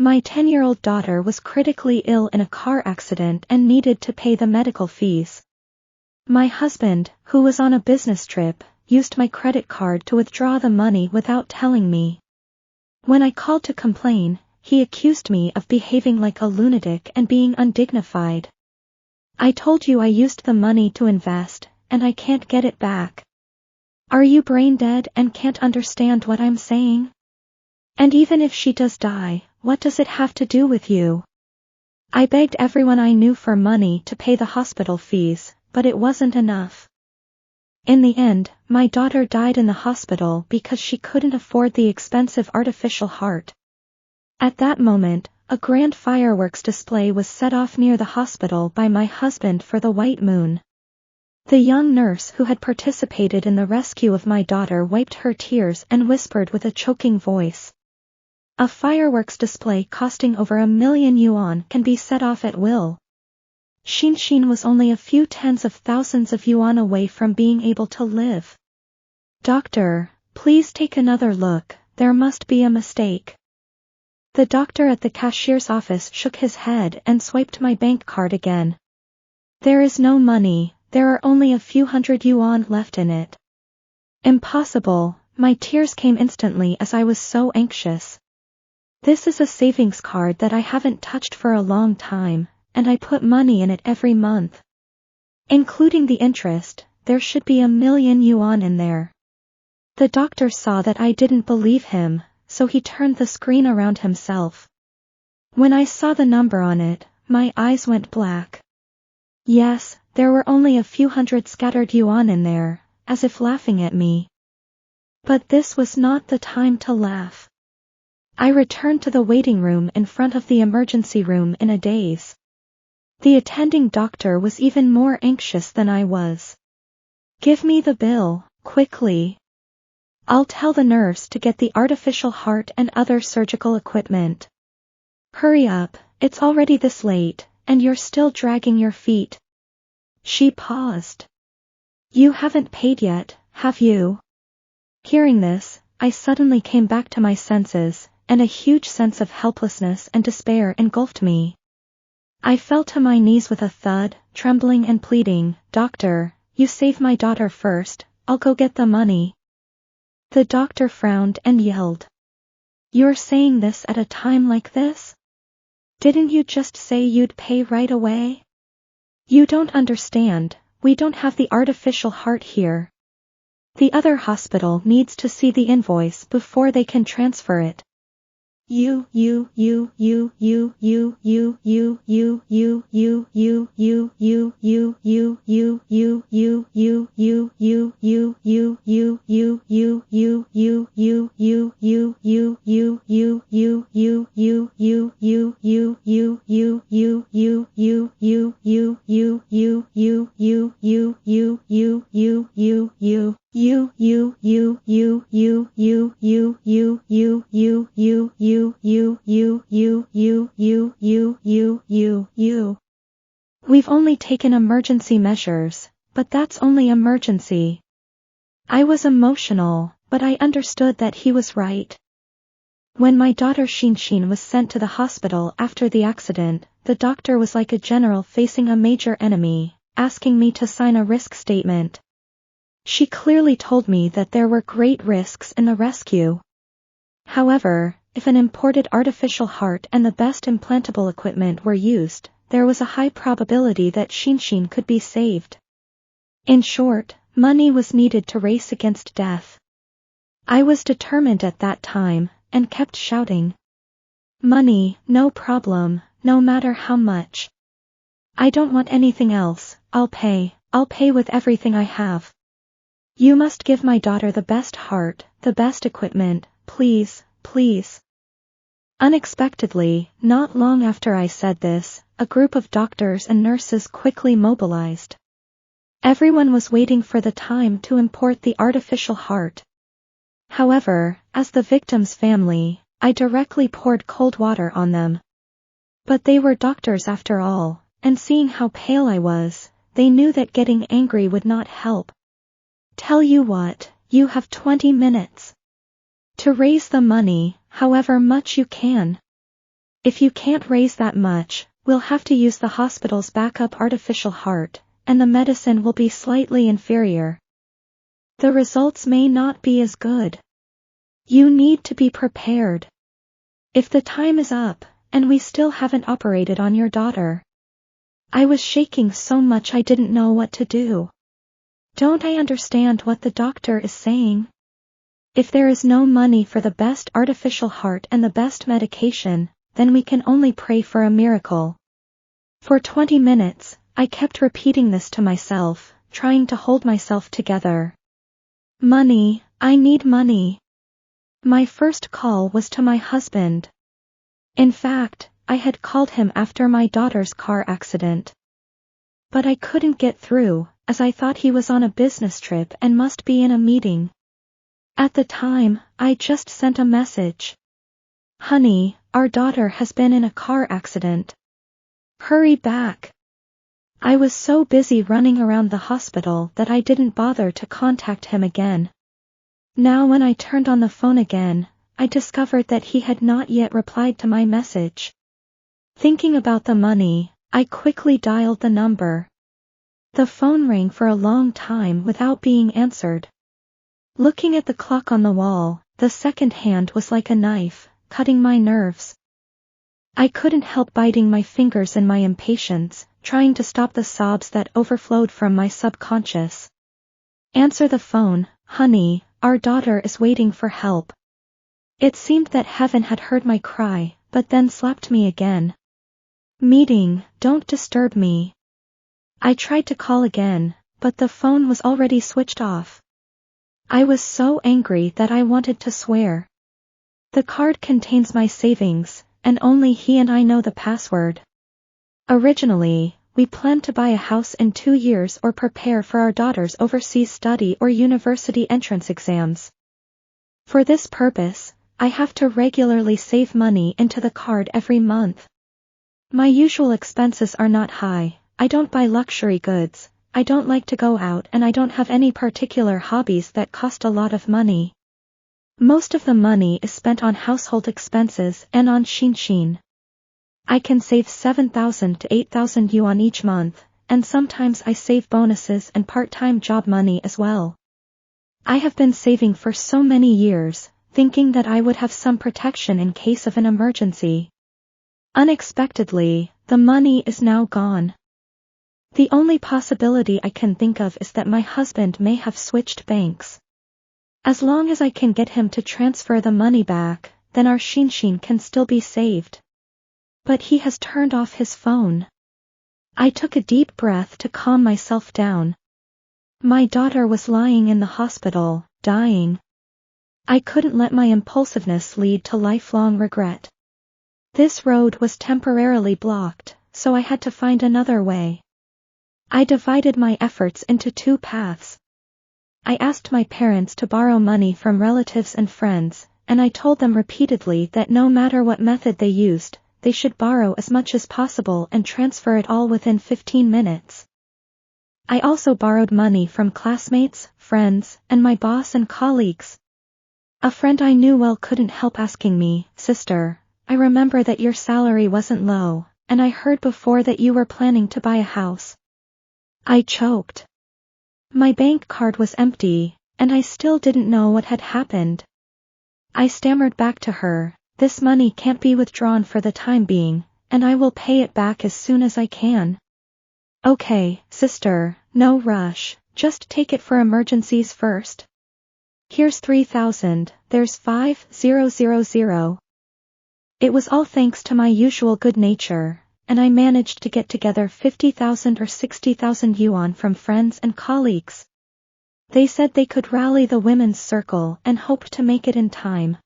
My 10-year-old daughter was critically ill in a car accident and needed to pay the medical fees. My husband, who was on a business trip, used my credit card to withdraw the money without telling me. When I called to complain, he accused me of behaving like a lunatic and being undignified. I told you I used the money to invest, and I can't get it back. Are you brain dead and can't understand what I'm saying? And even if she does die, what does it have to do with you? I begged everyone I knew for money to pay the hospital fees, but it wasn't enough. In the end, my daughter died in the hospital because she couldn't afford the expensive artificial heart. At that moment, a grand fireworks display was set off near the hospital by my husband for the white moon. The young nurse who had participated in the rescue of my daughter wiped her tears and whispered with a choking voice. A fireworks display costing over 1,000,000 yuan can be set off at will. Xin was only a few tens of thousands of yuan away from being able to live. Doctor, please take another look, there must be a mistake. The doctor at the cashier's office shook his head and swiped my bank card again. There is no money, there are only a few hundred yuan left in it. Impossible, my tears came instantly as I was so anxious. This is a savings card that I haven't touched for a long time, and I put money in it every month. Including the interest, there should be 1,000,000 yuan in there. The doctor saw that I didn't believe him, so he turned the screen around himself. When I saw the number on it, my eyes went black. Yes, there were only a few hundred scattered yuan in there, as if laughing at me. But this was not the time to laugh. I returned to the waiting room in front of the emergency room in a daze. The attending doctor was even more anxious than I was. Give me the bill, quickly. I'll tell the nurse to get the artificial heart and other surgical equipment. Hurry up, it's already this late, and you're still dragging your feet. She paused. You haven't paid yet, have you? Hearing this, I suddenly came back to my senses, and a huge sense of helplessness and despair engulfed me. I fell to my knees with a thud, trembling and pleading, Doctor, you save my daughter first, I'll go get the money. The doctor frowned and yelled. You're saying this at a time like this? Didn't you just say you'd pay right away? You don't understand, we don't have the artificial heart here. The other hospital needs to see the invoice before they can transfer it. You We've only taken emergency measures, but that's only emergency. I was emotional, but I understood that he was right. When my daughter Xin was sent to the hospital after the accident, the doctor was like a general facing a major enemy, asking me to sign a risk statement. She clearly told me that there were great risks in the rescue. However, if an imported artificial heart and the best implantable equipment were used, there was a high probability that Xin could be saved. In short, money was needed to race against death. I was determined at that time, and kept shouting. Money, no problem, no matter how much. I don't want anything else, I'll pay with everything I have. You must give my daughter the best heart, the best equipment, please, please. Unexpectedly, not long after I said this, a group of doctors and nurses quickly mobilized. Everyone was waiting for the time to import the artificial heart. However, as the victim's family, I directly poured cold water on them. But they were doctors after all, and seeing how pale I was, they knew that getting angry would not help. Tell you what, you have 20 minutes. To raise the money, however much you can. If you can't raise that much, we'll have to use the hospital's backup artificial heart, and the medicine will be slightly inferior. The results may not be as good. You need to be prepared. If the time is up, and we still haven't operated on your daughter. I was shaking so much I didn't know what to do. Don't I understand what the doctor is saying? If there is no money for the best artificial heart and the best medication, then we can only pray for a miracle. For 20 minutes, I kept repeating this to myself, trying to hold myself together. Money, I need money. My first call was to my husband. In fact, I had called him after my daughter's car accident. But I couldn't get through, as I thought he was on a business trip and must be in a meeting. At the time, I just sent a message. Honey, our daughter has been in a car accident. Hurry back. I was so busy running around the hospital that I didn't bother to contact him again. Now when I turned on the phone again, I discovered that he had not yet replied to my message. Thinking about the money, I quickly dialed the number. The phone rang for a long time without being answered. Looking at the clock on the wall, the second hand was like a knife, cutting my nerves. I couldn't help biting my fingers in my impatience, trying to stop the sobs that overflowed from my subconscious. Answer the phone, honey, our daughter is waiting for help. It seemed that heaven had heard my cry, but then slapped me again. Meeting, don't disturb me. I tried to call again, but the phone was already switched off. I was so angry that I wanted to swear. The card contains my savings, and only he and I know the password. Originally, we planned to buy a house in 2 years or prepare for our daughter's overseas study or university entrance exams. For this purpose, I have to regularly save money into the card every month. My usual expenses are not high. I don't buy luxury goods, I don't like to go out, and I don't have any particular hobbies that cost a lot of money. Most of the money is spent on household expenses and on Shinshin. I can save 7,000 to 8,000 yuan each month, and sometimes I save bonuses and part-time job money as well. I have been saving for so many years, thinking that I would have some protection in case of an emergency. Unexpectedly, the money is now gone. The only possibility I can think of is that my husband may have switched banks. As long as I can get him to transfer the money back, then our Shinshin can still be saved. But he has turned off his phone. I took a deep breath to calm myself down. My daughter was lying in the hospital, dying. I couldn't let my impulsiveness lead to lifelong regret. This road was temporarily blocked, so I had to find another way. I divided my efforts into 2 paths. I asked my parents to borrow money from relatives and friends, and I told them repeatedly that no matter what method they used, they should borrow as much as possible and transfer it all within 15 minutes. I also borrowed money from classmates, friends, and my boss and colleagues. A friend I knew well couldn't help asking me, "Sister, I remember that your salary wasn't low, and I heard before that you were planning to buy a house." I choked. My bank card was empty, and I still didn't know what had happened. I stammered back to her, "This money can't be withdrawn for the time being, and I will pay it back as soon as I can." "Okay, sister, no rush, just take it for emergencies first. Here's 3,000, there's 5,000. It was all thanks to my usual good nature, and I managed to get together 50,000 or 60,000 yuan from friends and colleagues. They said they could rally the women's circle and hoped to make it in time.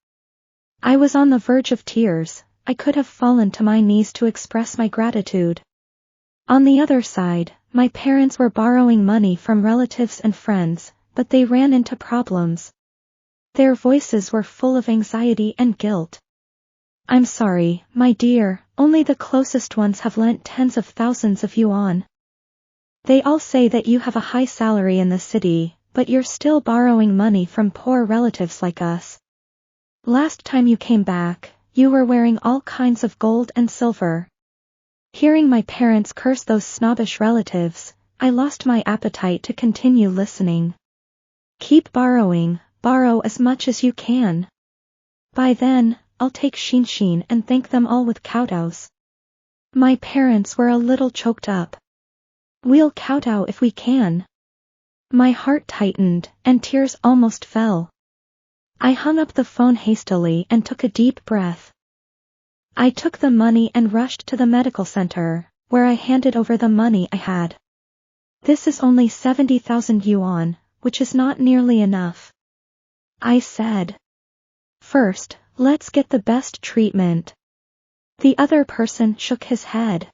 I was on the verge of tears. I could have fallen to my knees to express my gratitude. On the other side, my parents were borrowing money from relatives and friends, but they ran into problems. Their voices were full of anxiety and guilt. "I'm sorry, my dear, only the closest ones have lent tens of thousands of yuan. They all say that you have a high salary in the city, but you're still borrowing money from poor relatives like us. Last time you came back, you were wearing all kinds of gold and silver. Hearing my parents curse those snobbish relatives, I lost my appetite to continue listening. Keep borrowing, borrow as much as you can. By then, I'll take Shinshin and thank them all with kowtows. My parents were a little choked up. We'll kowtow if we can. My heart tightened, and tears almost fell. I hung up the phone hastily and took a deep breath. I took the money and rushed to the medical center, where I handed over the money I had. This is only 70,000 yuan, which is not nearly enough, I said. First, let's get the best treatment. The other person shook his head.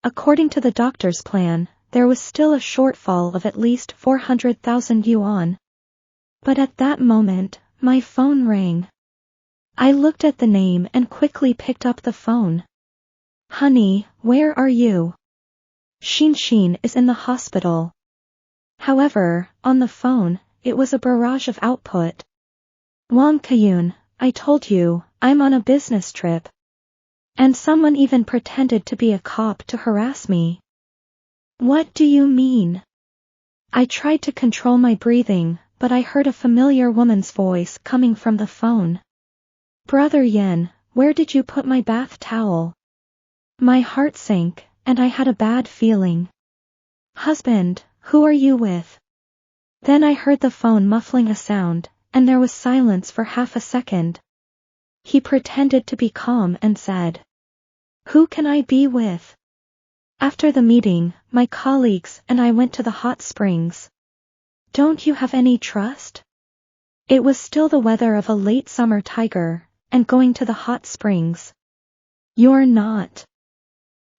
According to the doctor's plan, there was still a shortfall of at least 400,000 yuan. But at that moment, my phone rang. I looked at the name and quickly picked up the phone. Honey, where are you? Shinshin is in the hospital. However, on the phone, it was a barrage of output. Wang Kayun, I told you, I'm on a business trip. And someone even pretended to be a cop to harass me. What do you mean? I tried to control my breathing, but I heard a familiar woman's voice coming from the phone. Brother Yen, where did you put my bath towel? My heart sank, and I had a bad feeling. Husband, who are you with? Then I heard the phone muffling a sound, and there was silence for half a second. He pretended to be calm and said, Who can I be with? After the meeting, my colleagues and I went to the hot springs. Don't you have any trust? It was still the weather of a late summer tiger, and going to the hot springs. You're not.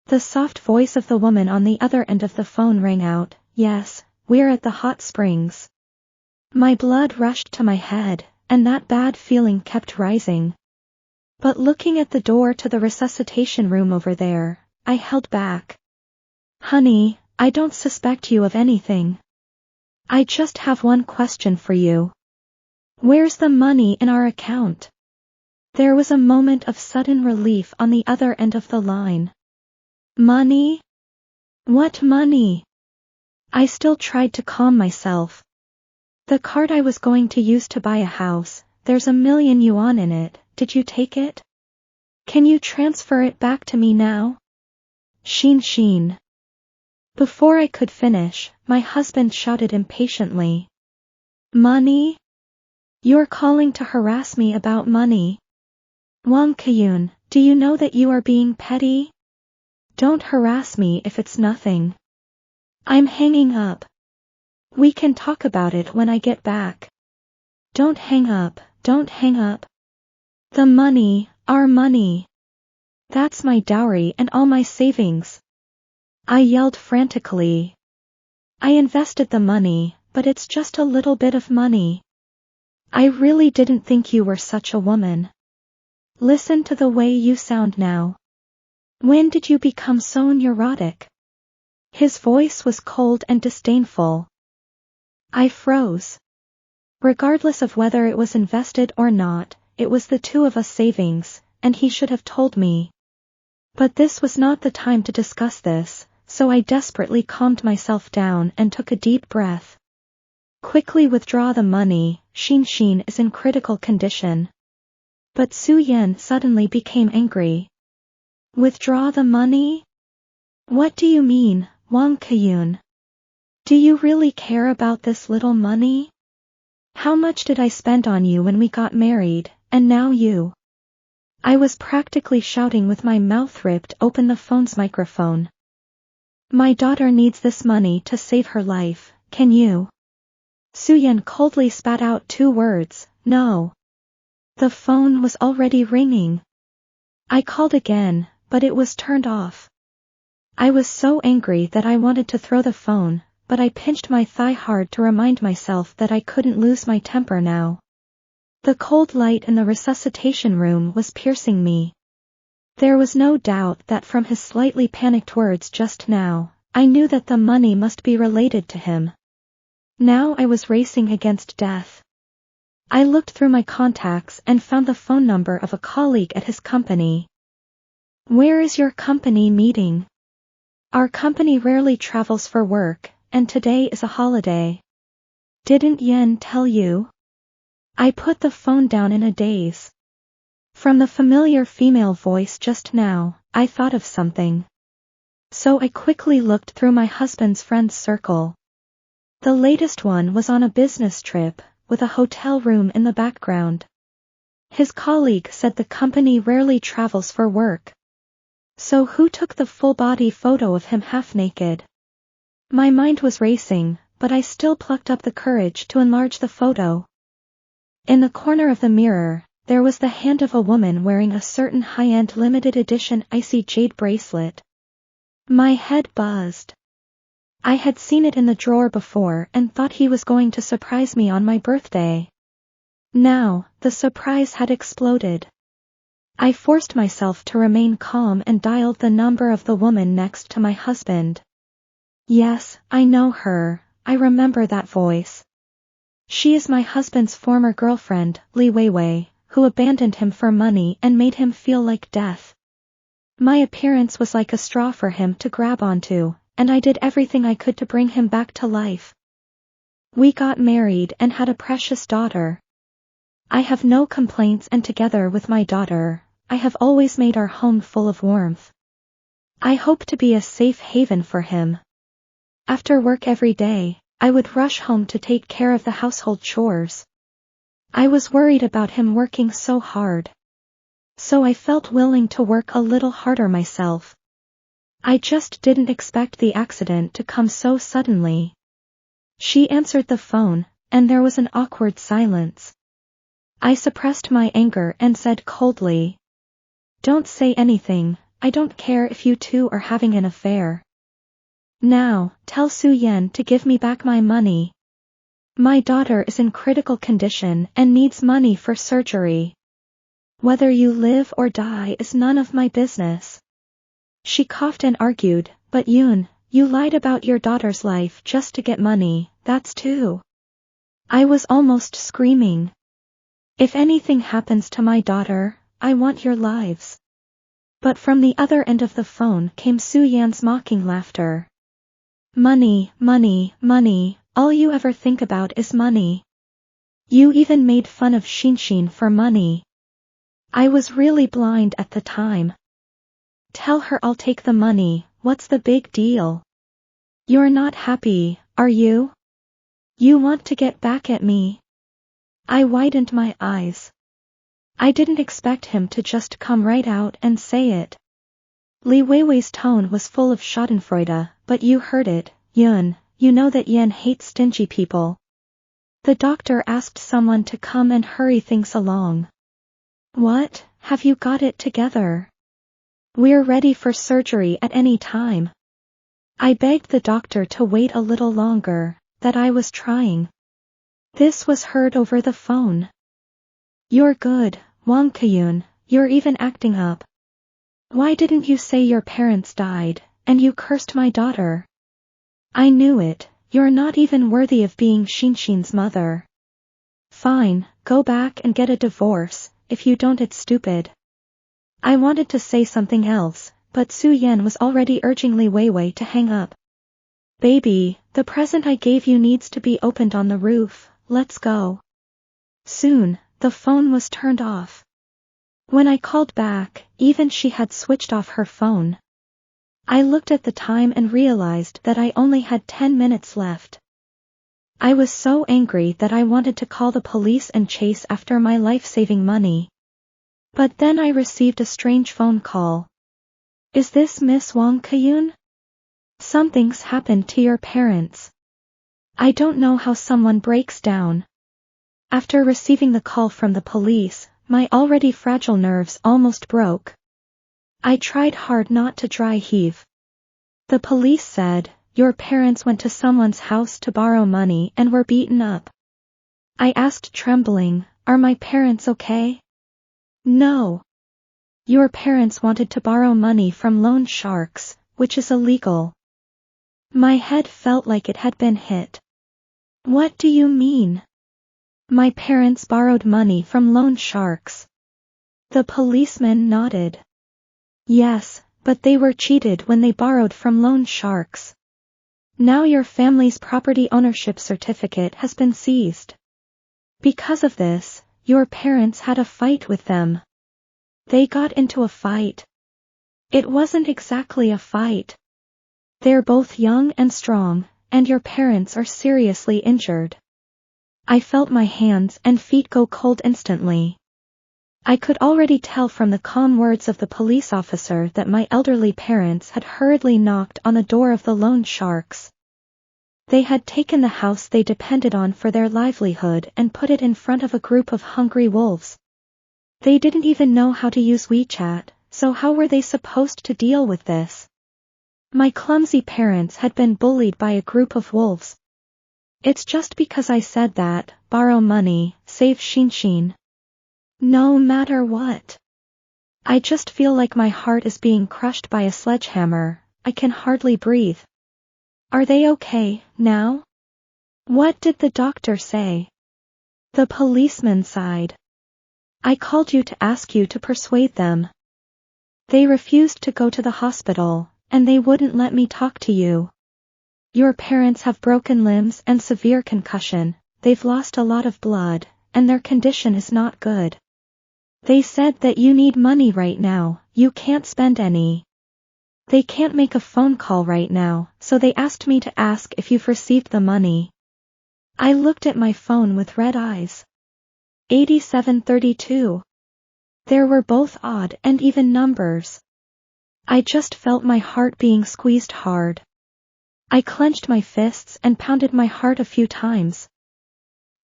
The soft voice of the woman on the other end of the phone rang out, Yes, we're at the hot springs. My blood rushed to my head, and that bad feeling kept rising. But looking at the door to the resuscitation room over there, I held back. Honey, I don't suspect you of anything. I just have one question for you. Where's the money in our account? There was a moment of sudden relief on the other end of the line. Money? What money? I still tried to calm myself. The card I was going to use to buy a house, there's 1,000,000 yuan in it, did you take it? Can you transfer it back to me now? Shinshin. Before I could finish, my husband shouted impatiently. Money? You're calling to harass me about money. Wang Kayun, do you know that you are being petty? Don't harass me if it's nothing. I'm hanging up. We can talk about it when I get back. Don't hang up, don't hang up. The money, our money. That's my dowry and all my savings. I yelled frantically. I invested the money, but it's just a little bit of money. I really didn't think you were such a woman. Listen to the way you sound now. When did you become so neurotic? His voice was cold and disdainful. I froze. Regardless of whether it was invested or not, it was the two of us savings, and he should have told me. But this was not the time to discuss this, so I desperately calmed myself down and took a deep breath. Quickly withdraw the money, Shinshin is in critical condition. But Su Yan suddenly became angry. Withdraw the money? What do you mean, Wang Kayun? Do you really care about this little money? How much did I spend on you when we got married, and now you? I was practically shouting with my mouth ripped open the phone's microphone. My daughter needs this money to save her life, can you? Su Yan coldly spat out 2 words, no. The phone was already ringing. I called again, but it was turned off. I was so angry that I wanted to throw the phone, but I pinched my thigh hard to remind myself that I couldn't lose my temper now. The cold light in the resuscitation room was piercing me. There was no doubt that from his slightly panicked words just now, I knew that the money must be related to him. Now I was racing against death. I looked through my contacts and found the phone number of a colleague at his company. Where is your company meeting? Our company rarely travels for work, and today is a holiday. Didn't Yen tell you? I put the phone down in a daze. From the familiar female voice just now, I thought of something. So I quickly looked through my husband's friends' circle. The latest one was on a business trip, with a hotel room in the background. His colleague said the company rarely travels for work. So who took the full-body photo of him half-naked? My mind was racing, but I still plucked up the courage to enlarge the photo. In the corner of the mirror, there was the hand of a woman wearing a certain high-end limited edition icy jade bracelet. My head buzzed. I had seen it in the drawer before and thought he was going to surprise me on my birthday. Now, the surprise had exploded. I forced myself to remain calm and dialed the number of the woman next to my husband. Yes, I know her, I remember that voice. She is my husband's former girlfriend, Li Weiwei, who abandoned him for money and made him feel like death. My appearance was like a straw for him to grab onto, and I did everything I could to bring him back to life. We got married and had a precious daughter. I have no complaints, and together with my daughter, I have always made our home full of warmth. I hope to be a safe haven for him. After work every day, I would rush home to take care of the household chores. I was worried about him working so hard. So I felt willing to work a little harder myself. I just didn't expect the accident to come so suddenly. She answered the phone, and there was an awkward silence. I suppressed my anger and said coldly, "Don't say anything, I don't care if you two are having an affair. Now, tell Su Yan to give me back my money. My daughter is in critical condition and needs money for surgery. Whether you live or die is none of my business." She coughed and argued, "But Yoon, you lied about your daughter's life just to get money, that's too." I was almost screaming. "If anything happens to my daughter, I want your lives." But from the other end of the phone came Su Yan's mocking laughter. "Money, money, money, all you ever think about is money. You even made fun of Shinshin for money." I was really blind at the time. "Tell her I'll take the money, what's the big deal? You're not happy, are you? You want to get back at me?" I widened my eyes. I didn't expect him to just come right out and say it. Li Weiwei's tone was full of schadenfreude, "But you heard it, Yun, you know that Yen hates stingy people. The doctor asked someone to come and hurry things along." "What, have you got it together? We're ready for surgery at any time." I begged the doctor to wait a little longer, that I was trying. This was heard over the phone. "You're good, Wang Kayun, you're even acting up. Why didn't you say your parents died, and you cursed my daughter? I knew it, you're not even worthy of being Shinshin's mother. Fine, go back and get a divorce, if you don't it's stupid." I wanted to say something else, but Su Yan was already urging Li Weiwei to hang up. "Baby, the present I gave you needs to be opened on the roof, let's go." Soon, the phone was turned off. When I called back, even she had switched off her phone. I looked at the time and realized that I only had 10 minutes left. I was so angry that I wanted to call the police and chase after my life-saving money. But then I received a strange phone call. "Is this Miss Wang Kayun? Something's happened to your parents." I don't know how someone breaks down. After receiving the call from the police, my already fragile nerves almost broke. I tried hard not to dry heave. The police said, "Your parents went to someone's house to borrow money and were beaten up." I asked trembling, "Are my parents okay?" "No. Your parents wanted to borrow money from loan sharks, which is illegal." My head felt like it had been hit. "What do you mean?" My parents borrowed money from loan sharks. The policeman nodded. Yes, but they were cheated when they borrowed from loan sharks. Now your family's property ownership certificate has been seized. Because of this, your parents had a fight with them. They got into a fight. It wasn't exactly a fight. They're both young and strong, and your parents are seriously injured. I felt my hands and feet go cold instantly. I could already tell from the calm words of the police officer that my elderly parents had hurriedly knocked on the door of the loan sharks. They had taken the house they depended on for their livelihood and put it in front of a group of hungry wolves. They didn't even know how to use WeChat, so how were they supposed to deal with this? My clumsy parents had been bullied by a group of wolves. It's just because I said that, borrow money, save Shinshin. No matter what. I just feel like my heart is being crushed by a sledgehammer. I can hardly breathe. Are they okay, now? What did the doctor say? The policeman sighed. I called you to ask you to persuade them. They refused to go to the hospital, and they wouldn't let me talk to you. Your parents have broken limbs and severe concussion, they've lost a lot of blood, and their condition is not good. They said that you need money right now, you can't spend any. They can't make a phone call right now, so they asked me to ask if you've received the money. I looked at my phone with red eyes. 8732. There were both odd and even numbers. I just felt my heart being squeezed hard. I clenched my fists and pounded my heart a few times.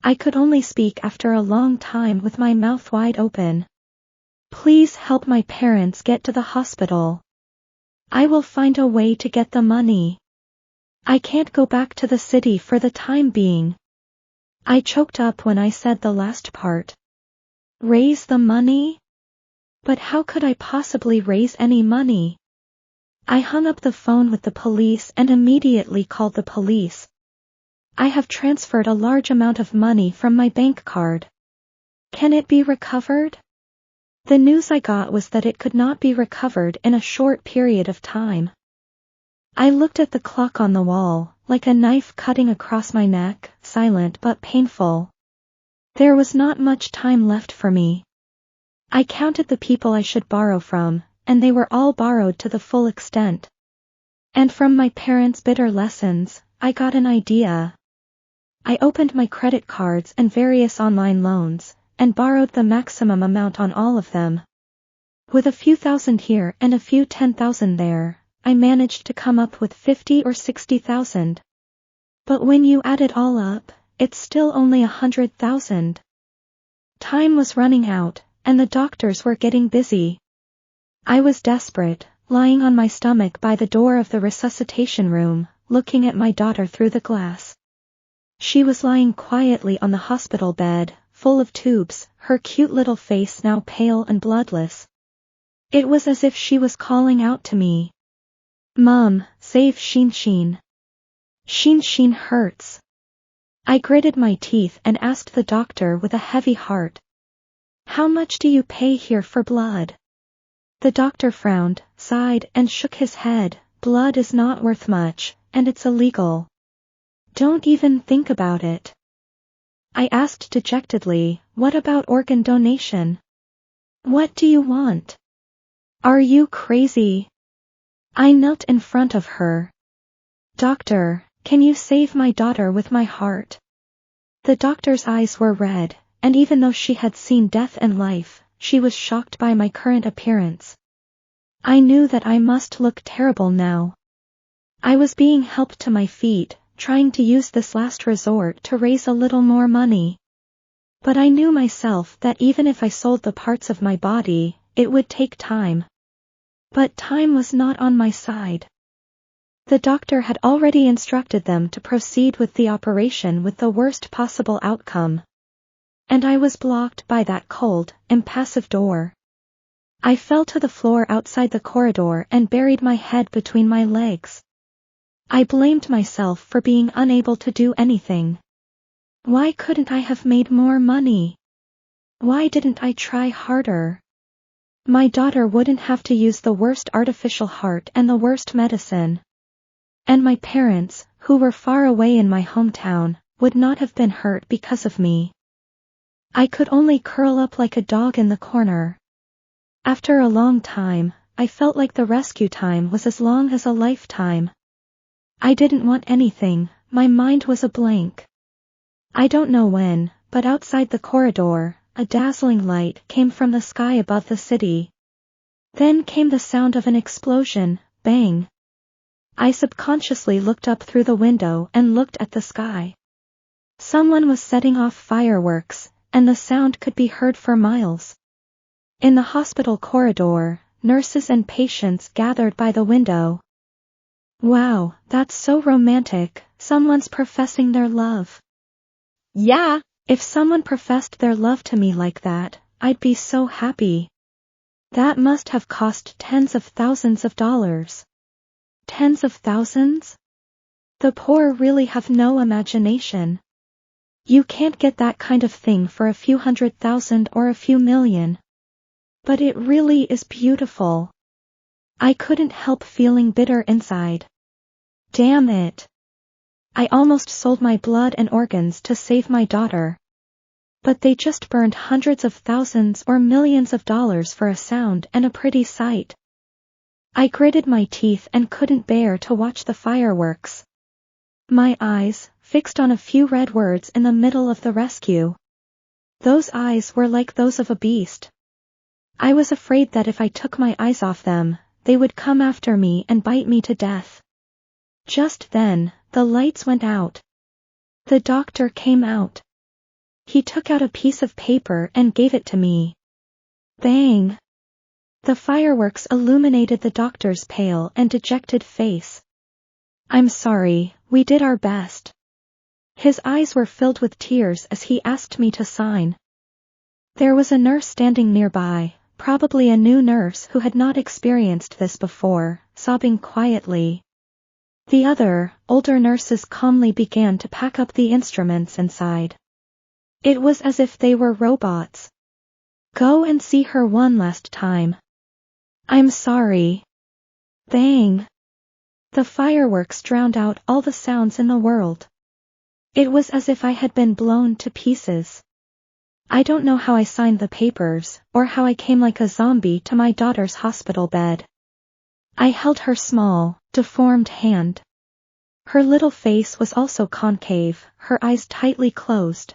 I could only speak after a long time with my mouth wide open. Please help my parents get to the hospital. I will find a way to get the money. I can't go back to the city for the time being. I choked up when I said the last part. Raise the money? But how could I possibly raise any money? I hung up the phone with the police and immediately called the police. I have transferred a large amount of money from my bank card. Can it be recovered? The news I got was that it could not be recovered in a short period of time. I looked at the clock on the wall, like a knife cutting across my neck, silent but painful. There was not much time left for me. I counted the people I should borrow from, and they were all borrowed to the full extent. And from my parents' bitter lessons, I got an idea. I opened my credit cards and various online loans, and borrowed the maximum amount on all of them. With a few thousand here and a few 10,000 there, I managed to come up with 50 or 60,000. But when you add it all up, it's still only 100,000. Time was running out, and the doctors were getting busy. I was desperate, lying on my stomach by the door of the resuscitation room, looking at my daughter through the glass. She was lying quietly on the hospital bed, full of tubes, her cute little face now pale and bloodless. It was as if she was calling out to me. Mom, save Shinshin. Shinshin hurts. I gritted my teeth and asked the doctor with a heavy heart. How much do you pay here for blood? The doctor frowned, sighed and shook his head. Blood is not worth much, and it's illegal. Don't even think about it. I asked dejectedly, what about organ donation? What do you want? Are you crazy? I knelt in front of her. Doctor, can you save my daughter with my heart? The doctor's eyes were red, and even though she had seen death and life, she was shocked by my current appearance. I knew that I must look terrible now. I was being helped to my feet, trying to use this last resort to raise a little more money. But I knew myself that even if I sold the parts of my body, it would take time. But time was not on my side. The doctor had already instructed them to proceed with the operation with the worst possible outcome. And I was blocked by that cold, impassive door. I fell to the floor outside the corridor and buried my head between my legs. I blamed myself for being unable to do anything. Why couldn't I have made more money? Why didn't I try harder? My daughter wouldn't have to use the worst artificial heart and the worst medicine. And my parents, who were far away in my hometown, would not have been hurt because of me. I could only curl up like a dog in the corner. After a long time, I felt like the rescue time was as long as a lifetime. I didn't want anything, my mind was a blank. I don't know when, but outside the corridor, a dazzling light came from the sky above the city. Then came the sound of an explosion, bang. I subconsciously looked up through the window and looked at the sky. Someone was setting off fireworks, and the sound could be heard for miles. In the hospital corridor, nurses and patients gathered by the window. Wow, that's so romantic, someone's professing their love. Yeah, if someone professed their love to me like that, I'd be so happy. That must have cost tens of thousands of dollars. Tens of thousands? The poor really have no imagination. You can't get that kind of thing for a few $100,000 or a few million. But it really is beautiful. I couldn't help feeling bitter inside. Damn it. I almost sold my blood and organs to save my daughter. But they just burned hundreds of thousands or millions of dollars for a sound and a pretty sight. I gritted my teeth and couldn't bear to watch the fireworks. My eyes, fixed on a few red words in the middle of the rescue. Those eyes were like those of a beast. I was afraid that if I took my eyes off them, they would come after me and bite me to death. Just then, the lights went out. The doctor came out. He took out a piece of paper and gave it to me. Bang! The fireworks illuminated the doctor's pale and dejected face. I'm sorry, we did our best. His eyes were filled with tears as he asked me to sign. There was a nurse standing nearby, probably a new nurse who had not experienced this before, sobbing quietly. The other, older nurses calmly began to pack up the instruments inside. It was as if they were robots. Go and see her one last time. I'm sorry. Bang. The fireworks drowned out all the sounds in the world. It was as if I had been blown to pieces. I don't know how I signed the papers, or how I came like a zombie to my daughter's hospital bed. I held her small, deformed hand. Her little face was also concave, her eyes tightly closed.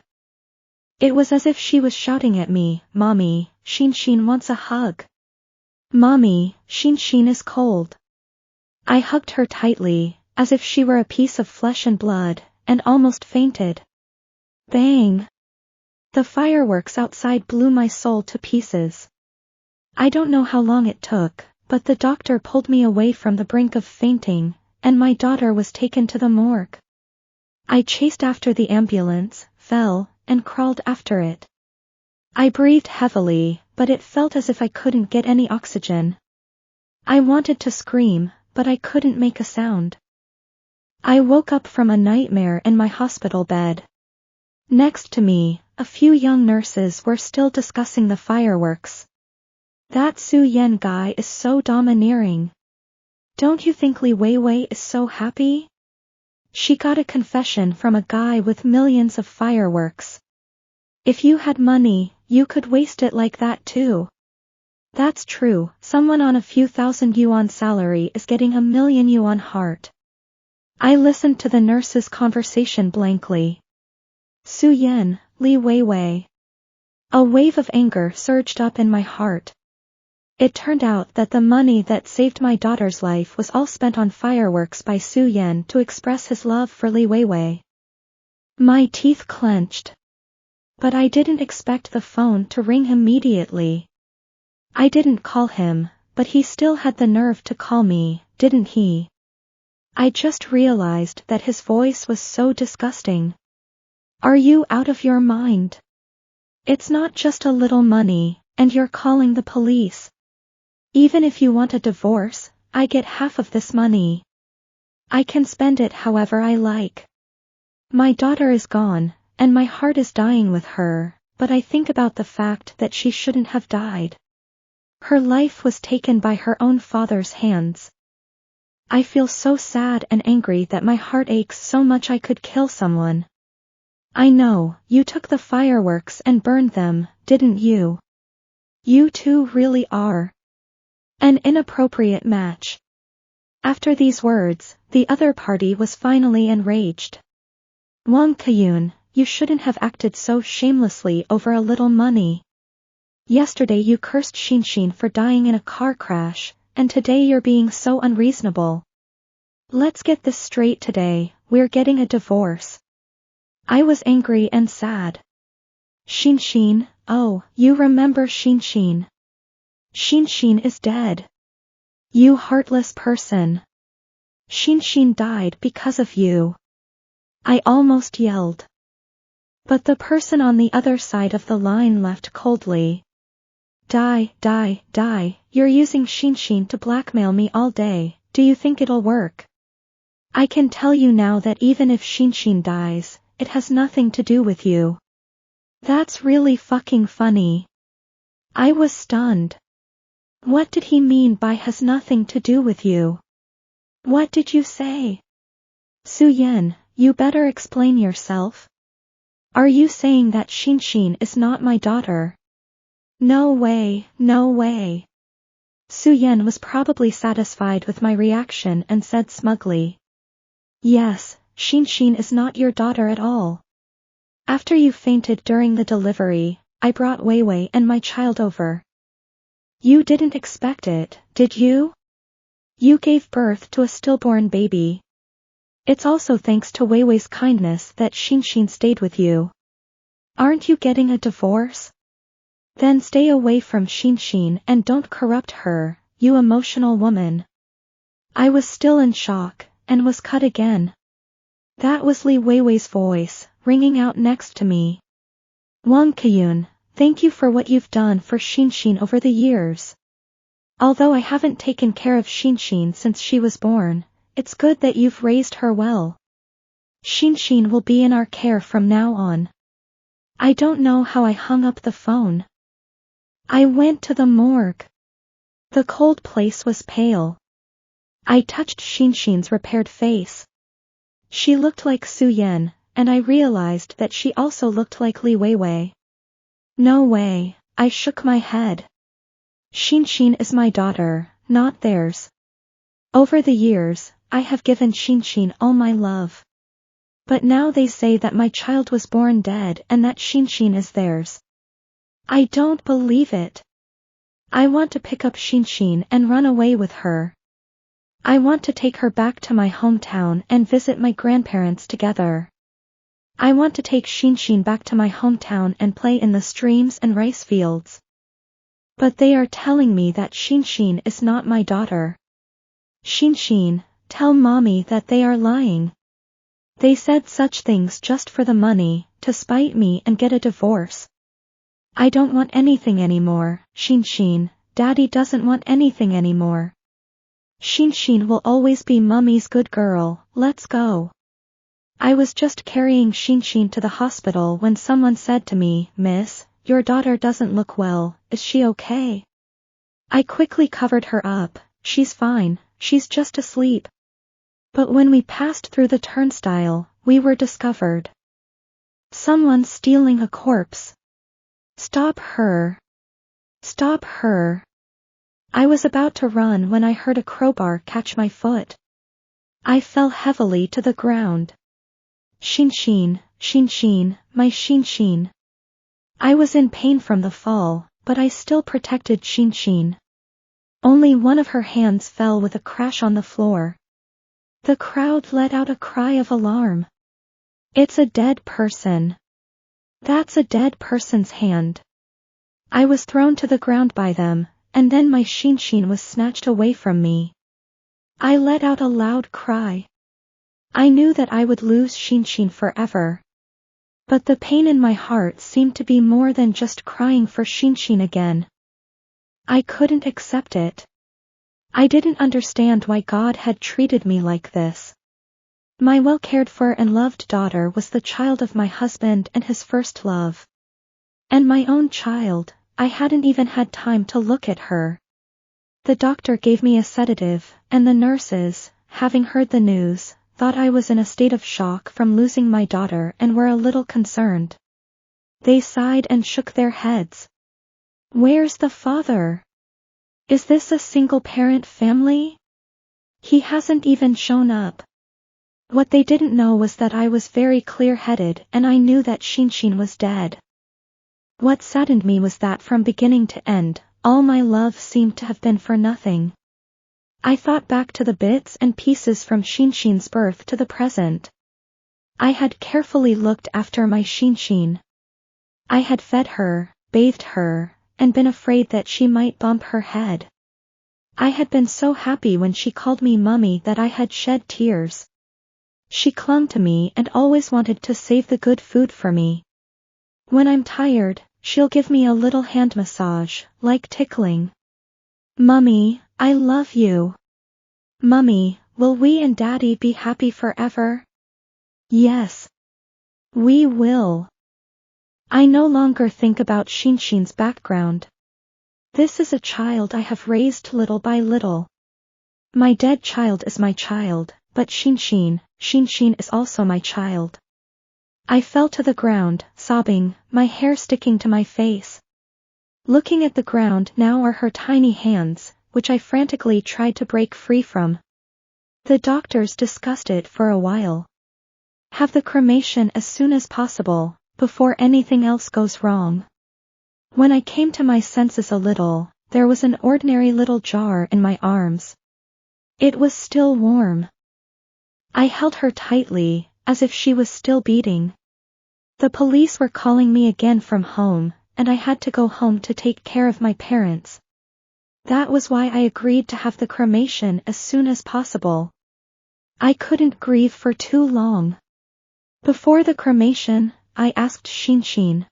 It was as if she was shouting at me, Mommy, Shin wants a hug. Mommy, Shin is cold. I hugged her tightly, as if she were a piece of flesh and blood, and almost fainted. Bang! The fireworks outside blew my soul to pieces. I don't know how long it took, but the doctor pulled me away from the brink of fainting, and my daughter was taken to the morgue. I chased after the ambulance, fell, and crawled after it. I breathed heavily, but it felt as if I couldn't get any oxygen. I wanted to scream, but I couldn't make a sound. I woke up from a nightmare in my hospital bed. Next to me, a few young nurses were still discussing the fireworks. That Su Yen guy is so domineering. Don't you think Li Weiwei is so happy? She got a confession from a guy with millions of fireworks. If you had money, you could waste it like that too. That's true, someone on a few thousand yuan salary is getting a million yuan heart. I listened to the nurse's conversation blankly. Su Yen, Li Weiwei. A wave of anger surged up in my heart. It turned out that the money that saved my daughter's life was all spent on fireworks by Su Yen to express his love for Li Weiwei. My teeth clenched. But I didn't expect the phone to ring immediately. I didn't call him, but he still had the nerve to call me, didn't he? I just realized that his voice was so disgusting. Are you out of your mind? It's not just a little money, and you're calling the police. Even if you want a divorce, I get half of this money. I can spend it however I like. My daughter is gone, and my heart is dying with her, but I think about the fact that she shouldn't have died. Her life was taken by her own father's hands. I feel so sad and angry that my heart aches so much I could kill someone. I know, you took the fireworks and burned them, didn't you? You two really are an inappropriate match. After these words, the other party was finally enraged. Wang Kayun, you shouldn't have acted so shamelessly over a little money. Yesterday you cursed Shinshin for dying in a car crash, and today you're being so unreasonable. Let's get this straight today, we're getting a divorce. I was angry and sad. Shinshin, oh, you remember Shinshin. Shinshin is dead. You heartless person. Shinshin died because of you. I almost yelled. But the person on the other side of the line laughed coldly. Die, you're using Shinshin to blackmail me all day, do you think it'll work? I can tell you now that even if Shinshin dies, it has nothing to do with you. That's really fucking funny. I was stunned. What did he mean by has nothing to do with you? What did you say? Su Yen, you better explain yourself. Are you saying that Shinshin is not my daughter? No way, no way. Su Yen was probably satisfied with my reaction and said smugly. Yes, Shinshin is not your daughter at all. After you fainted during the delivery, I brought Weiwei and my child over. You didn't expect it, did you? You gave birth to a stillborn baby. It's also thanks to Weiwei's kindness that Shinshin stayed with you. Aren't you getting a divorce? Then stay away from Shinshin and don't corrupt her, you emotional woman. I was still in shock, and was cut again. That was Li Weiwei's voice, ringing out next to me. Wang Kayun, thank you for what you've done for Shinshin over the years. Although I haven't taken care of Shinshin since she was born, it's good that you've raised her well. Shinshin will be in our care from now on. I don't know how I hung up the phone. I went to the morgue. The cold place was pale. I touched Shinshin's repaired face. She looked like Su Yen, and I realized that she also looked like Li Weiwei. No way, I shook my head. Shinshin is my daughter, not theirs. Over the years, I have given Shinshin all my love. But now they say that my child was born dead and that Shinshin is theirs. I don't believe it. I want to pick up Shinshin and run away with her. I want to take her back to my hometown and visit my grandparents together. I want to take Shinshin back to my hometown and play in the streams and rice fields. But they are telling me that Shinshin is not my daughter. Shinshin, tell mommy that they are lying. They said such things just for the money, to spite me and get a divorce. I don't want anything anymore, Shinshin, Daddy doesn't want anything anymore. Shinshin will always be Mummy's good girl, let's go. I was just carrying Shinshin to the hospital when someone said to me, Miss, your daughter doesn't look well, is she okay? I quickly covered her up, she's fine, she's just asleep. But when we passed through the turnstile, we were discovered. Someone stealing a corpse. Stop her. Stop her. I was about to run when I heard a crowbar catch my foot. I fell heavily to the ground. Shinshin, Shinshin, my Shinshin. I was in pain from the fall, but I still protected Shinshin. Only one of her hands fell with a crash on the floor. The crowd let out a cry of alarm. It's a dead person. That's a dead person's hand. I was thrown to the ground by them, and then my Shinshin was snatched away from me. I let out a loud cry. I knew that I would lose Shinshin forever. But the pain in my heart seemed to be more than just crying for Shinshin again. I couldn't accept it. I didn't understand why God had treated me like this. My well-cared-for and loved daughter was the child of my husband and his first love. And my own child, I hadn't even had time to look at her. The doctor gave me a sedative, and the nurses, having heard the news, thought I was in a state of shock from losing my daughter and were a little concerned. They sighed and shook their heads. Where's the father? Is this a single-parent family? He hasn't even shown up. What they didn't know was that I was very clear-headed and I knew that Shinshin was dead. What saddened me was that from beginning to end, all my love seemed to have been for nothing. I thought back to the bits and pieces from Shinshin's birth to the present. I had carefully looked after my Shinshin. I had fed her, bathed her, and been afraid that she might bump her head. I had been so happy when she called me mummy that I had shed tears. She clung to me and always wanted to save the good food for me. When I'm tired, she'll give me a little hand massage, like tickling. Mummy, I love you. Mummy, will we and Daddy be happy forever? Yes. We will. I no longer think about Shinshin's background. This is a child I have raised little by little. My dead child is my child, but Shinshin is also my child. I fell to the ground, sobbing, my hair sticking to my face. Looking at the ground now are her tiny hands, which I frantically tried to break free from. The doctors discussed it for a while. Have the cremation as soon as possible, before anything else goes wrong. When I came to my senses a little, there was an ordinary little jar in my arms. It was still warm. I held her tightly, as if she was still beating. The police were calling me again from home, and I had to go home to take care of my parents. That was why I agreed to have the cremation as soon as possible. I couldn't grieve for too long. Before the cremation, I asked Shinshin.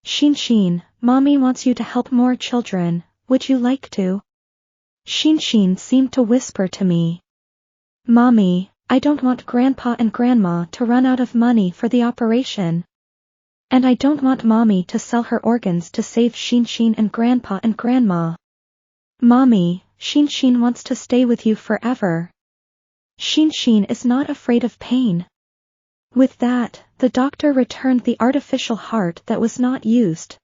Shinshin, Mommy wants you to help more children, would you like to? Shinshin seemed to whisper to me. Mommy, I don't want Grandpa and Grandma to run out of money for the operation. And I don't want Mommy to sell her organs to save Shinshin and Grandpa and Grandma. Mommy, Shinshin wants to stay with you forever. Shinshin is not afraid of pain. With that, the doctor returned the artificial heart that was not used.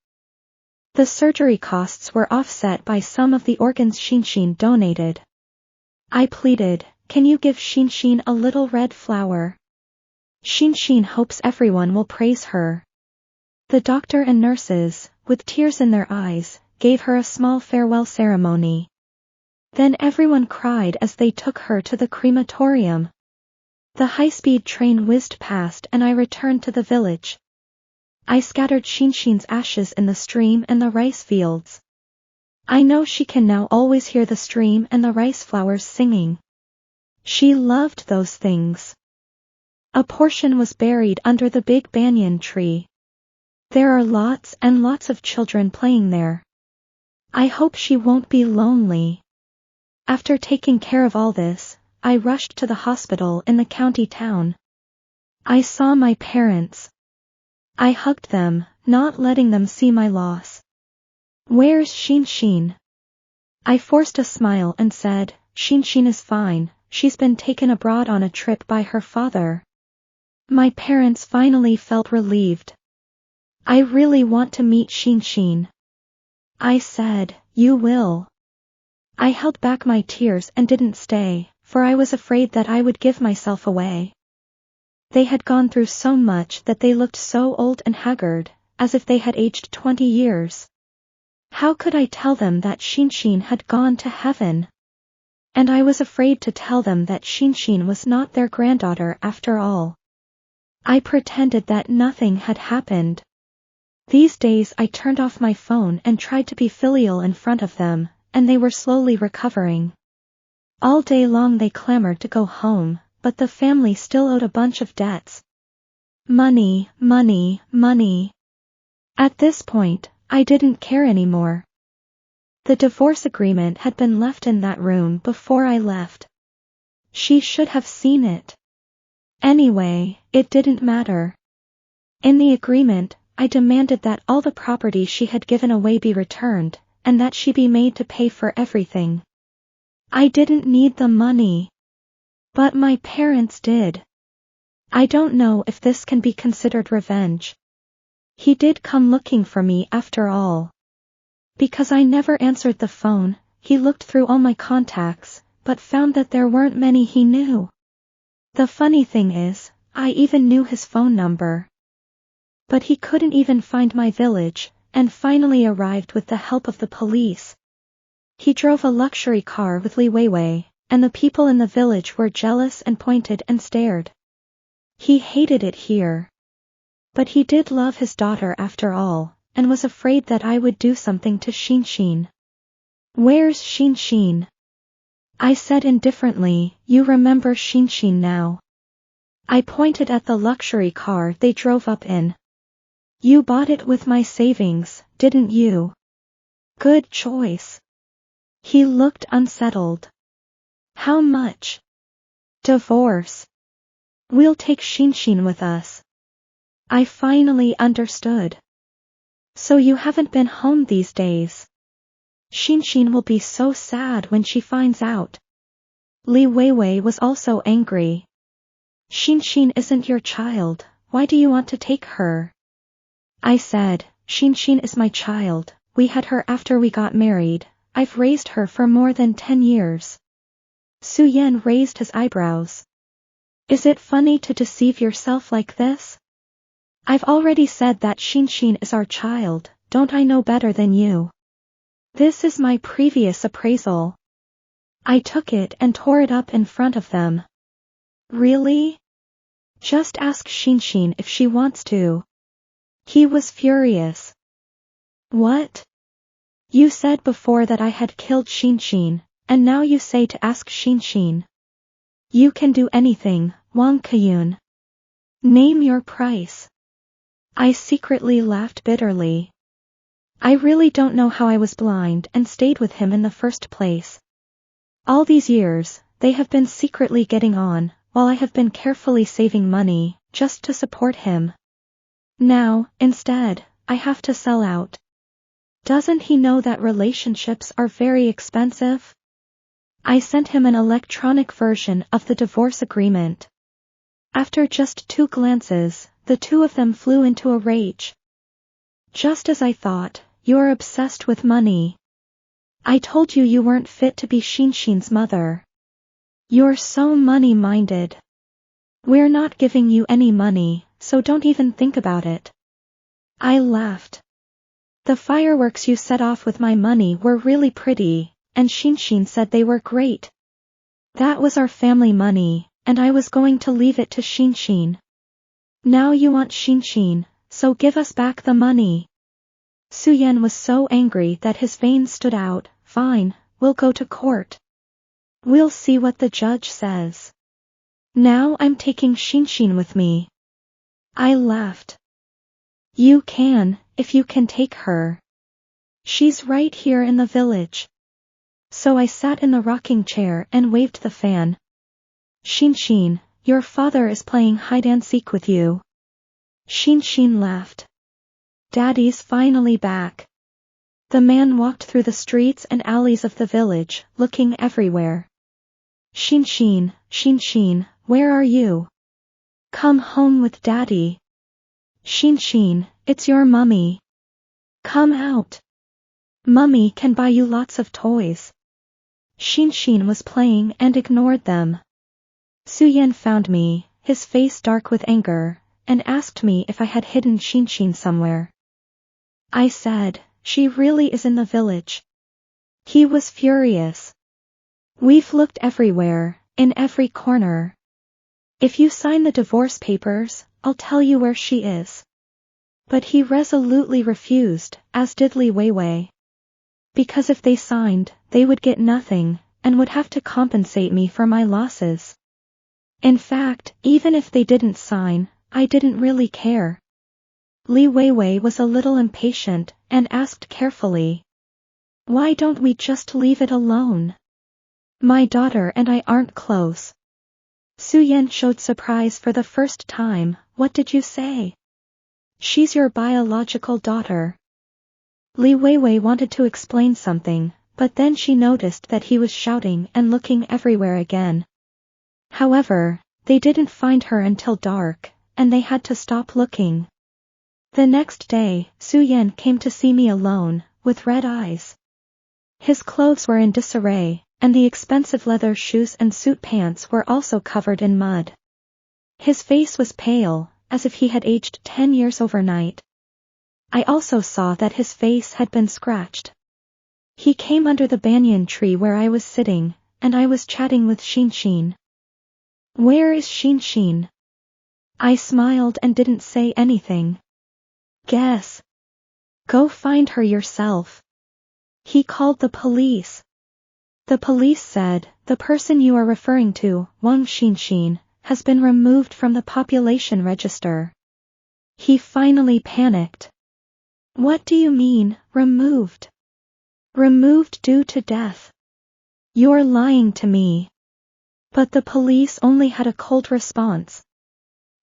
The surgery costs were offset by some of the organs Shinshin donated. I pleaded, can you give Shinshin a little red flower? Shinshin hopes everyone will praise her. The doctor and nurses, with tears in their eyes, gave her a small farewell ceremony. Then everyone cried as they took her to the crematorium. The high-speed train whizzed past and I returned to the village. I scattered Shinshin's ashes in the stream and the rice fields. I know she can now always hear the stream and the rice flowers singing. She loved those things. A portion was buried under the big banyan tree. There are lots and lots of children playing there. I hope she won't be lonely. After taking care of all this, I rushed to the hospital in the county town. I saw my parents. I hugged them, not letting them see my loss. Where's Shinshin? I forced a smile and said, Shinshin is fine, she's been taken abroad on a trip by her father. My parents finally felt relieved. I really want to meet Shinshin. I said, you will. I held back my tears and didn't stay, for I was afraid that I would give myself away. They had gone through so much that they looked so old and haggard, as if they had aged 20 years. How could I tell them that Shinshin had gone to heaven? And I was afraid to tell them that Shinshin was not their granddaughter after all. I pretended that nothing had happened. These days I turned off my phone and tried to be filial in front of them, and they were slowly recovering. All day long they clamored to go home, but the family still owed a bunch of debts. Money, money, money. At this point, I didn't care anymore. The divorce agreement had been left in that room before I left. She should have seen it. Anyway, it didn't matter. In the agreement, I demanded that all the property she had given away be returned, and that she be made to pay for everything. I didn't need the money. But my parents did. I don't know if this can be considered revenge. He did come looking for me after all. Because I never answered the phone, he looked through all my contacts, but found that there weren't many he knew. The funny thing is, I even knew his phone number. But he couldn't even find my village, and finally arrived with the help of the police. He drove a luxury car with Li Weiwei, and the people in the village were jealous and pointed and stared. He hated it here. But he did love his daughter after all, and was afraid that I would do something to Xinshin. Where's Xinshin? I said indifferently. You remember Xinshin now. I pointed at the luxury car they drove up in. You bought it with my savings, didn't you? Good choice. He looked unsettled. How much? Divorce. We'll take Xinshin with us. I finally understood. So you haven't been home these days. Xinshin will be so sad when she finds out. Li Weiwei was also angry. Xinshin isn't your child, why do you want to take her? I said, Xinshin is my child, we had her after we got married, I've raised her for more than 10 years. Su Yan raised his eyebrows. Is it funny to deceive yourself like this? I've already said that Xinshin is our child, don't I know better than you? This is my previous appraisal. I took it and tore it up in front of them. Really? Just ask Xinshin if she wants to. He was furious. What? You said before that I had killed Xinshin, and now you say to ask Xinshin. You can do anything, Wang Keyun. Name your price. I secretly laughed bitterly. I really don't know how I was blind and stayed with him in the first place. All these years, they have been secretly getting on, while I have been carefully saving money, just to support him. Now, instead, I have to sell out. Doesn't he know that relationships are very expensive? I sent him an electronic version of the divorce agreement. After just 2 glances, the two of them flew into a rage. Just as I thought, you're obsessed with money. I told you you weren't fit to be Xinshin's mother. You're so money-minded. We're not giving you any money, so don't even think about it. I laughed. The fireworks you set off with my money were really pretty, and Xinshin said they were great. That was our family money, and I was going to leave it to Xinshin. Now you want Xinshin, so give us back the money. Su Yan was so angry that his veins stood out. Fine, we'll go to court. We'll see what the judge says. Now I'm taking Xinshin with me. I laughed. You can, if you can take her. She's right here in the village. So I sat in the rocking chair and waved the fan. Xinshin, your father is playing hide-and-seek with you. Xinshin laughed. Daddy's finally back. The man walked through the streets and alleys of the village, looking everywhere. Xinshin, Xinshin, where are you? Come home with Daddy. Xinshin, it's your mummy. Come out. Mummy can buy you lots of toys. Xinshin was playing and ignored them. Su Yan found me, his face dark with anger, and asked me if I had hidden Xinshin somewhere. I said, she really is in the village. He was furious. We've looked everywhere, in every corner. If you sign the divorce papers, I'll tell you where she is. But he resolutely refused, as did Li Weiwei. Because if they signed, they would get nothing, and would have to compensate me for my losses. In fact, even if they didn't sign, I didn't really care. Li Weiwei was a little impatient, and asked carefully. Why don't we just leave it alone? My daughter and I aren't close. Su-Yen showed surprise for the first time. What did you say? She's your biological daughter. Li Weiwei wanted to explain something, but then she noticed that he was shouting and looking everywhere again. However, they didn't find her until dark, and they had to stop looking. The next day, Su-Yen came to see me alone, with red eyes. His clothes were in disarray, and the expensive leather shoes and suit pants were also covered in mud. His face was pale, as if he had aged 10 years overnight. I also saw that his face had been scratched. He came under the banyan tree where I was sitting, and I was chatting with Shinshin. Where is Shinshin? I smiled and didn't say anything. Guess. Go find her yourself. He called the police. The police said, the person you are referring to, Wang Shinshin, has been removed from the population register. He finally panicked. What do you mean, removed? Removed due to death. You're lying to me. But the police only had a cold response.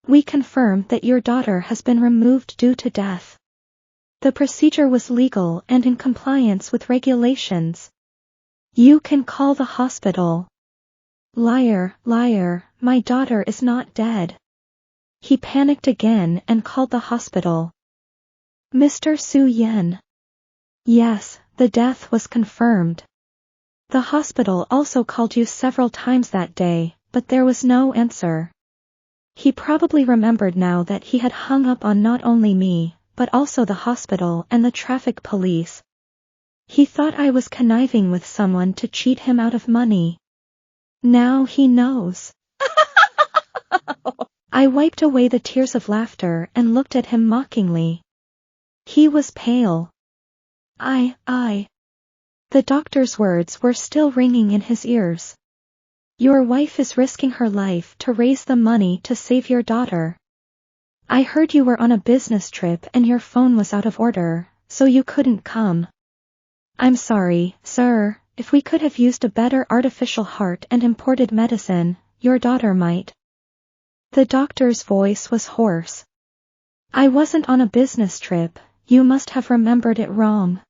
We confirm that your daughter has been removed due to death. The procedure was legal and in compliance with regulations. You can call the hospital. Liar, liar, my daughter is not dead. He panicked again and called the hospital. Mr. Su-Yen. Yes, the death was confirmed. The hospital also called you several times that day, but there was no answer. He probably remembered now that he had hung up on not only me, but also the hospital and the traffic police. He thought I was conniving with someone to cheat him out of money. Now he knows. I wiped away the tears of laughter and looked at him mockingly. He was pale. The doctor's words were still ringing in his ears. Your wife is risking her life to raise the money to save your daughter. I heard you were on a business trip and your phone was out of order, so you couldn't come. I'm sorry, sir, if we could have used a better artificial heart and imported medicine, your daughter might. The doctor's voice was hoarse. I wasn't on a business trip, you must have remembered it wrong.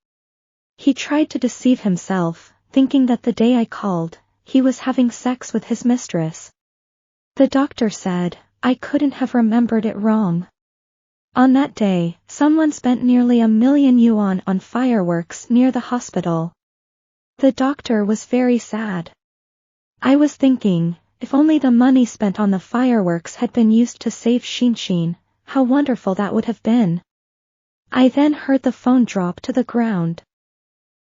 He tried to deceive himself, thinking that the day I called, he was having sex with his mistress. The doctor said, I couldn't have remembered it wrong. On that day, someone spent nearly 1,000,000 yuan on fireworks near the hospital. The doctor was very sad. I was thinking, if only the money spent on the fireworks had been used to save Shinshin, how wonderful that would have been. I then heard the phone drop to the ground.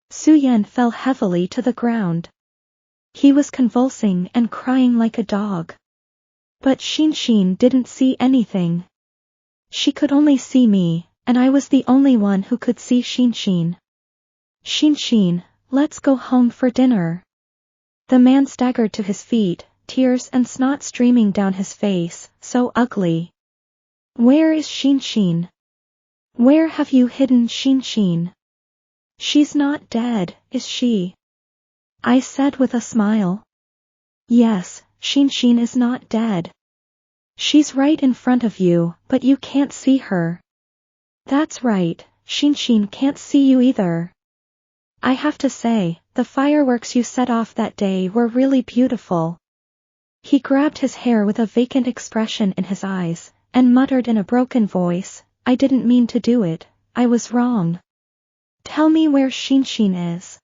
Su-Yen fell heavily to the ground. He was convulsing and crying like a dog. But Shinshin didn't see anything. She could only see me, and I was the only one who could see Shinshin. Shinshin, let's go home for dinner. The man staggered to his feet, tears and snot streaming down his face, so ugly. Where is Shinshin? Where have you hidden Shinshin? She's not dead, is she? I said with a smile. Yes, Shinshin is not dead. She's right in front of you, but you can't see her. That's right, Shinshin can't see you either. I have to say, the fireworks you set off that day were really beautiful. He grabbed his hair with a vacant expression in his eyes, and muttered in a broken voice, I didn't mean to do it, I was wrong. Tell me where Shinshin is.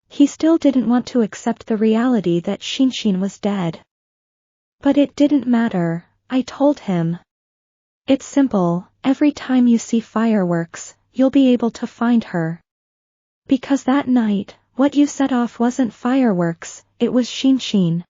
He still didn't want to accept the reality that Shinshin was dead. But it didn't matter, I told him. It's simple, every time you see fireworks, you'll be able to find her. Because that night, what you set off wasn't fireworks, it was Shinshin.